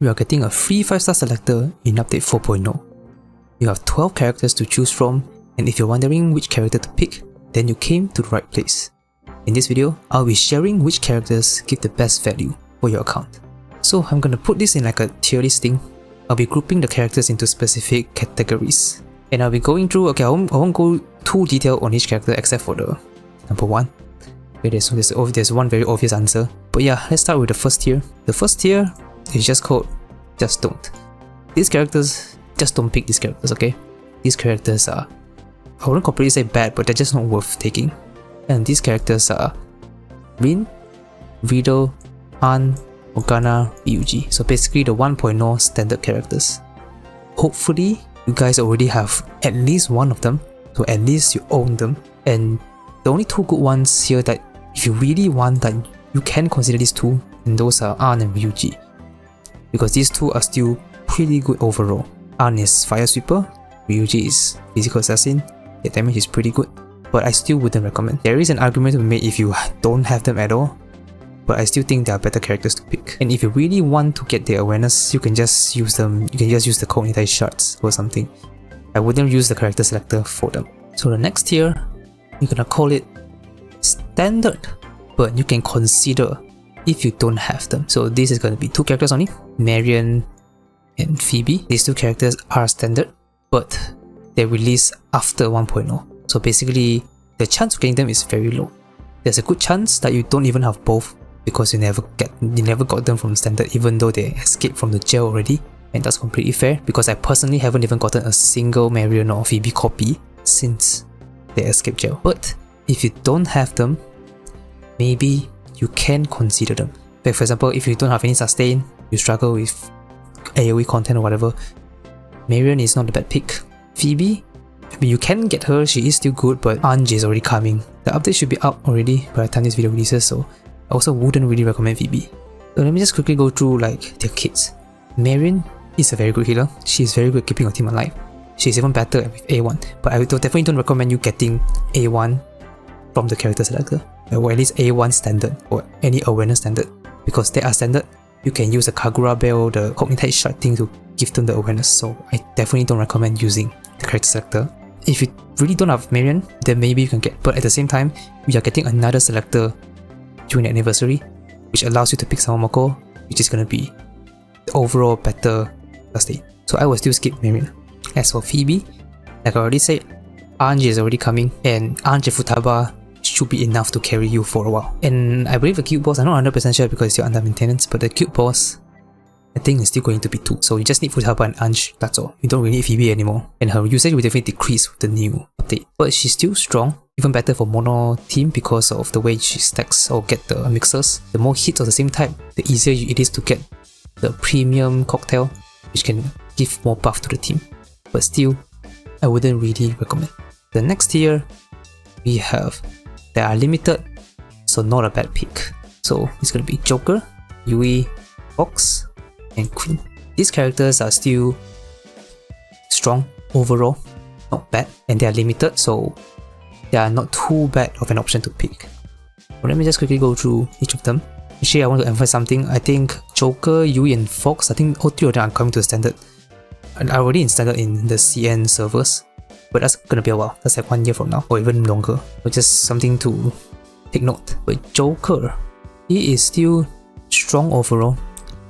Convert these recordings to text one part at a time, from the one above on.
we are getting a free 5-star selector in update 4.0. You have 12 characters to choose from, and if you're wondering which character to pick, then you came to the right place. In this video, I'll be sharing which characters give the best value for your account. So I'm gonna put this in like a tier list thing. I'll be grouping the characters into specific categories. And I'll be going through, okay, I won't go too detailed on each character except for the number one. Okay, there's one very obvious answer. But yeah, let's start with the first tier. The first tier is just called Just Don't. These characters, just don't pick these characters, okay? These characters are, I wouldn't completely say bad, but they're just not worth taking. And these characters are Rin, Riddle, Han, Morgana, Ryuji. So basically the 1.0 standard characters. Hopefully, you guys already have at least one of them, so at least you own them. And the only two good ones here that if you really want that you can consider these two, and those are Han and Ryuji. Because these two are still pretty good overall. Han is Fire Sweeper, Ryuji is Physical Assassin, their damage is pretty good, but I still wouldn't recommend. There is an argument to be made if you don't have them at all, but I still think there are better characters to pick. And if you really want to get their awareness, you can just use them, you can just use the Cognitize shards or something. I wouldn't use the character selector for them. So the next tier, you're gonna call it standard, but you can consider if you don't have them. So this is gonna be two characters only, Marion and Phoebe. These two characters are standard, but they're released after 1.0. So basically, the chance of getting them is very low. There's a good chance that you don't even have both because you never got them from standard, even though they escaped from the jail already. And that's completely fair because I personally haven't even gotten a single Marion or Phoebe copy since they escaped jail. But if you don't have them, maybe you can consider them. Like for example, if you don't have any sustain, you struggle with AoE content or whatever, Marion is not a bad pick. Phoebe, I mean, you can get her, she is still good, but Anj is already coming. The update should be up already by the time this video releases, so I also wouldn't really recommend Phoebe. So let me just quickly go through like their kits. Marion is a very good healer. She is very good at keeping your team alive. She's even better with A1, but I definitely don't recommend you getting A1 from the character selector, or at least A1 standard or any awareness standard, because they are standard. You can use the Kagura Bell, the Cognitize shard thing to give them the awareness, so I definitely don't recommend using the character selector. If you really don't have Marion, then maybe you can get, but at the same time, we are getting another selector during the anniversary, which allows you to pick Samamoko, which is going to be the overall better sustain. So I will still skip Marion. As for Phoebe, like I already said, Anj is already coming, and Anj and Futaba should be enough to carry you for a while. And I believe the cube boss, I'm not 100% sure because it's still under maintenance, but the cube boss, I think is still going to be 2. So you just need Futaba and Anj, that's all. You don't really need Phoebe anymore. And her usage will definitely decrease with the new update. But she's still strong, even better for mono team because of the way she stacks or get the mixers. The more hits of the same type, the easier it is to get the premium cocktail, which can give more buff to the team. But still, I wouldn't really recommend. The next tier, we have, they are limited, so not a bad pick. So it's gonna be Joker, Yui, Fox, and Queen. These characters are still strong overall, not bad, and they are limited, so they are not too bad of an option to pick. But let me just quickly go through each of them. Actually, I want to emphasize something. I think Joker, Yui, and Fox, I think all 3 of them are coming to the standard. And are already in standard in the CN servers, but that's gonna be a while. That's like 1 year from now, or even longer. But just something to take note. But Joker, he is still strong overall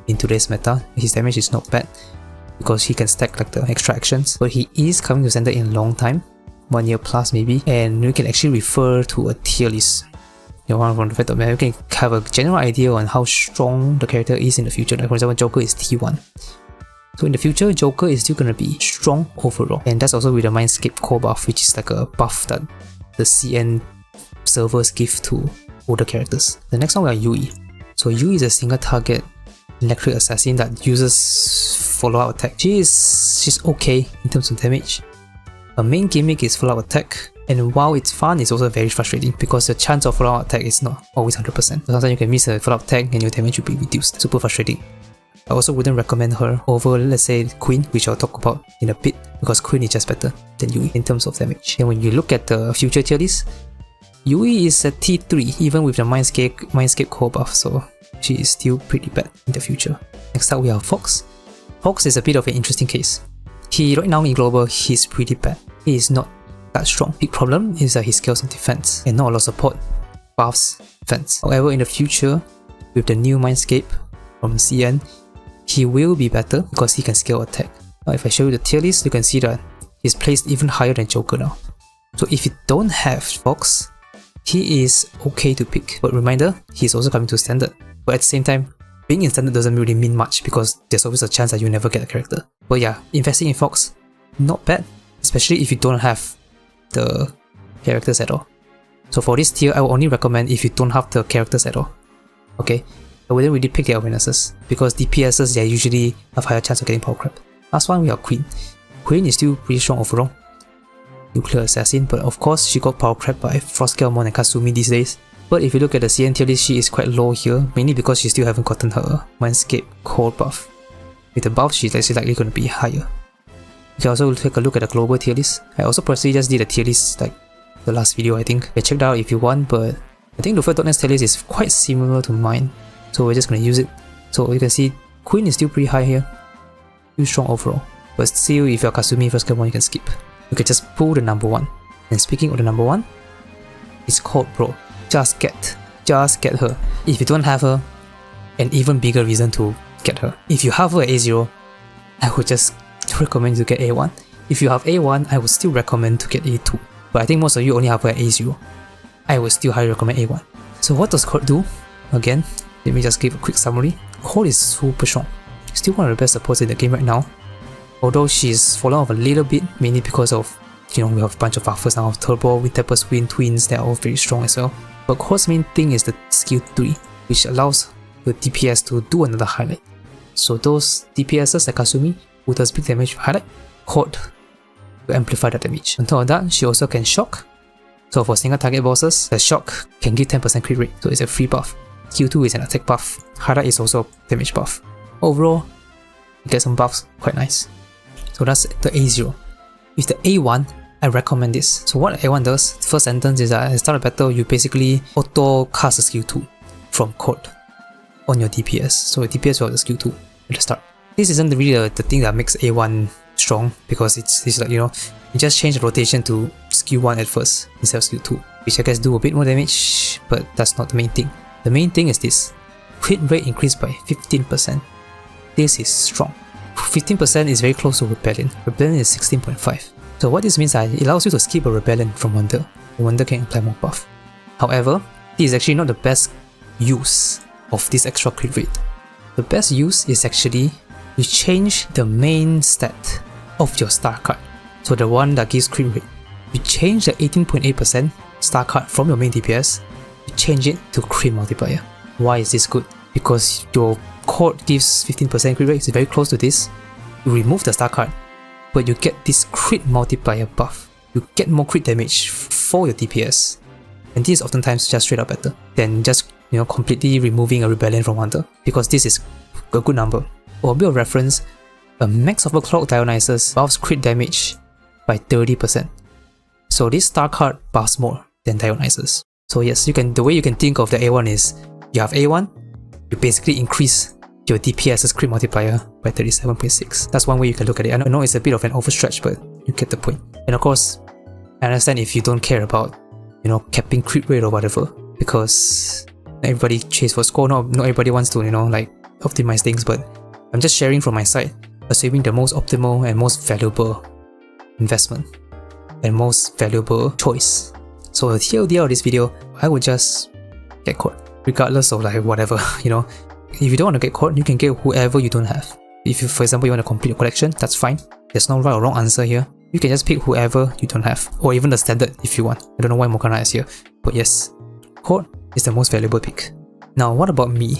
in today's meta. His damage is not bad because he can stack like the extra actions. But he is coming to standard in a long time, 1 year plus maybe, and we can actually refer to a tier list. You know, from the fact that we can have a general idea on how strong the character is in the future. Like for example, Joker is T1. So in the future, Joker is still gonna be strong overall, and that's also with the Mindscape core buff, which is like a buff that the CN servers give to older characters. The next one we are Yui. So Yui is a single target electric assassin that uses follow-up attack. She's okay in terms of damage. Her main gimmick is follow-up attack, and while it's fun, it's also very frustrating because the chance of follow-up attack is not always 100%. Sometimes you can miss a follow-up attack and your damage will be reduced. Super frustrating. I also wouldn't recommend her over, let's say, Queen, which I'll talk about in a bit, because Queen is just better than Yui in terms of damage. And when you look at the future tier list, Yui is a T3 even with the Mindscape core buff, so she is still pretty bad in the future. Next up we have Fox. Fox is a bit of an interesting case. Right now in global, he's pretty bad. He is not that strong. Big problem is that he scales on defense and not a lot of support buffs defense. However, in the future, with the new Mindscape from CN, he will be better because he can scale attack. Now if I show you the tier list, you can see that he's placed even higher than Joker now. So if you don't have Fox, he is okay to pick. But reminder, he's also coming to standard. But at the same time, being in standard doesn't really mean much because there's always a chance that you never get a character. But yeah, investing in Fox, not bad, especially if you don't have the characters at all. So for this tier, I will only recommend if you don't have the characters at all. Okay, I wouldn't really pick their awarenesses because DPSs, they usually have higher chance of getting power crap. Last one, we have Queen. Queen is still pretty strong overall. Nuclear Assassin, but of course she got power crap by Frostgale more than Kasumi these days. But if you look at the CN tier list, she is quite low here, mainly because she still haven't gotten her Mindscape core buff. With the buff, she's actually likely going to be higher. You can also take a look at the global tier list. I also personally just did a tier list like the last video, I think. You check it out if you want, but I think Luffy.net's tier list is quite similar to mine, so we're just going to use it. So you can see Queen is still pretty high here, still strong overall. But still, if you're Kasumi Frostgale 1, you can skip. You can just pull the number 1. And speaking of the number 1, it's called Bro. Just get her. If you don't have her, an even bigger reason to get her. If you have her at A0, I would just recommend you to get A1. If you have A1, I would still recommend to get A2. But I think most of you only have her at A0. I would still highly recommend A1. So what does Court do? Again, let me just give a quick summary. Court is super strong. Still one of the best supports in the game right now. Although she's fallen off a little bit, mainly because of, we have a bunch of buffers now, Turbo, with Tempest Wind, Twins, they're all very strong as well. But Court's main thing is the skill 3, which allows the DPS to do another highlight. So those DPSs like Kasumi, who does big damage with highlight, Court will amplify that damage. On top of that, she also can shock. So for single target bosses, the shock can give 10% crit rate, so it's a free buff. Skill 2 is an attack buff, highlight is also damage buff. Overall, you get some buffs, quite nice. So that's the A0. With the A1, I recommend this. So what A1 does, first sentence is that at the start of battle, you basically auto cast a skill 2 from Court on your DPS. So your DPS will have the skill 2 at the start. This isn't really the thing that makes A1 strong, because it's like, you just change the rotation to skill 1 at first instead of skill 2, which I guess do a bit more damage, but that's not the main thing. The main thing is this: crit rate increased by 15%. This is strong. 15% is very close to Rebellion. Rebellion is 16.5. So what this means is it allows you to skip a Rebellion from Wonder. The Wonder can apply more buff. However, this is actually not the best use of this extra crit rate. The best use is actually you change the main stat of your star card. So the one that gives crit rate. You change the 18.8% star card from your main DPS, you change it to crit multiplier. Why is this good? Because your Court gives 15% crit rate, it's very close to this. You remove the star card, but you get this crit multiplier buff. You get more crit damage for your DPS. And this is oftentimes just straight up better than just completely removing a Rebellion from Wonder, because this is a good number. For a bit of reference, a Max Overclock Dionysus buffs crit damage by 30%. So this star card buffs more than Dionysus. So yes, the way you can think of the A1 is you have A1, you basically increase your DPS's crit multiplier by 37.6. That's one way you can look at it. I know it's a bit of an overstretch, but you get the point. And of course, I understand if you don't care about, capping crit rate or whatever, because not everybody chase for score, not everybody wants to, optimize things, but I'm just sharing from my side, assuming the most optimal and most valuable investment and most valuable choice. So the TLDR of this video, I would just get Court, regardless of whatever, If you don't want to get Court, you can get whoever you don't have. If you, for example, you want to complete a collection, that's fine. There's no right or wrong answer here. You can just pick whoever you don't have, or even the standard if you want. I don't know why Mokana is here, but yes, Court is the most valuable pick. Now, what about me?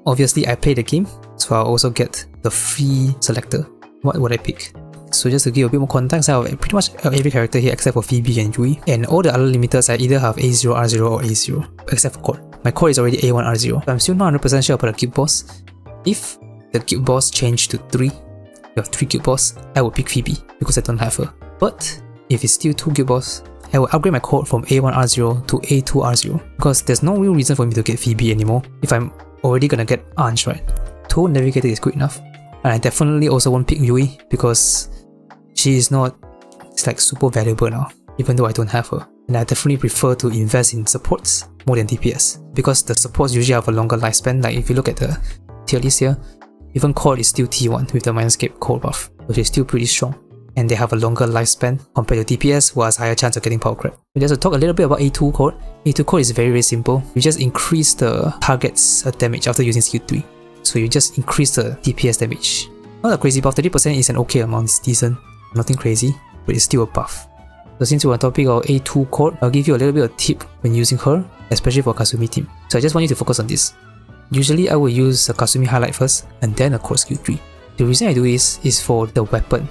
Obviously, I play the game, so I'll also get the free selector. What would I pick? So just to give a bit more context, I have pretty much every character here except for Phoebe and Yui, and all the other limiters I either have A0, R0 or A0, except for Court. My Court is already A1, R0. So I'm still not 100% sure about the guild boss. If the guild boss changed to 3, you have 3 guild boss, I would pick Phoebe because I don't have her. But if it's still 2 guild boss, I will upgrade my Court from A1, R0 to A2, R0, because there's no real reason for me to get Phoebe anymore if I'm already gonna get Ange, right? Toe Navigator is good enough. And I definitely also won't pick Yui because she is not like super valuable now, even though I don't have her. And I definitely prefer to invest in supports more than DPS because the supports usually have a longer lifespan. Like if you look at the tier list here, even Cord is still T1 with the Mindscape Cold buff, which is still pretty strong. And they have a longer lifespan compared to DPS who has higher chance of getting power crap. But just to talk a little bit about A2 Cord. A2 Cord is very simple. You just increase the target's damage after using skill 3. So you just increase the DPS damage. Not a crazy buff, 30% is an okay amount, it's decent. Nothing crazy, but it's still a buff. So since we're on topic of A2 Cord, I'll give you a little bit of tip when using her, especially for Kasumi team. So I just want you to focus on this. Usually I will use a Kasumi highlight first and then a Cord skill 3. The reason I do this is for the weapon.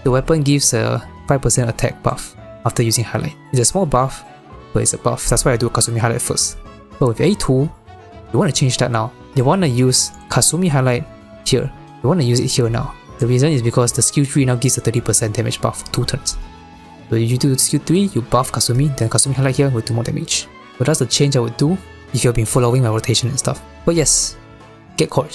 The weapon gives a 5% attack buff after using highlight. It's a small buff, but it's a buff. That's why I do a Kasumi highlight first. But with A2, you want to change that now. You want to use Kasumi highlight here. You want to use it here now. The reason is because the skill 3 now gives a 30% damage buff for 2 turns. So if you do skill 3, you buff Kasumi, then Kasumi highlight here will do more damage. So that's the change I would do if you've been following my rotation and stuff. But yes, get Cord.